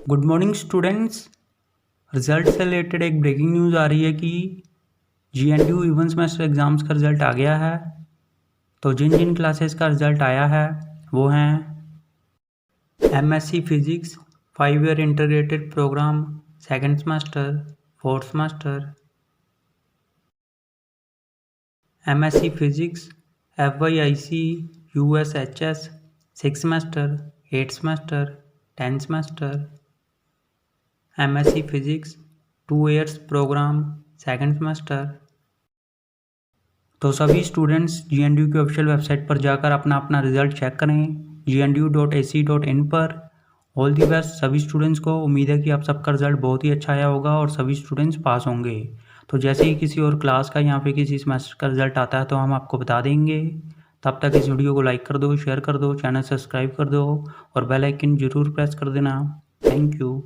Good morning students. Result से related एक breaking news आ रही है कि GNDU इवन सेमेस्टर एग्ज़ाम्स का रिज़ल्ट आ गया है। तो जिन जिन क्लासेस का रिज़ल्ट आया है वो हैं MSc physics 5 year integrated programme second semester, fourth semester, MSc physics FYIC USHS 6 semester, 8 semester, 10 semester, MSc physics 2 years programme second semester. तो सभी स्टूडेंट्स GNDU की ऑफिशियल वेबसाइट पर जाकर अपना अपना रिज़ल्ट चेक करें gnu.ac.in पर। ऑल दी बेस्ट सभी स्टूडेंट्स को। उम्मीद है कि आप सबका रिज़ल्ट बहुत ही अच्छा आया होगा और सभी स्टूडेंट्स पास होंगे। तो जैसे ही किसी और क्लास का या फिर किसी सेमेस्टर का रिज़ल्ट आता है तो हम आपको बता देंगे। तब तक इस वीडियो को लाइक कर दो, शेयर कर दो, चैनल सब्सक्राइब कर दो और बेल आइकन ज़रूर प्रेस कर देना। Thank you.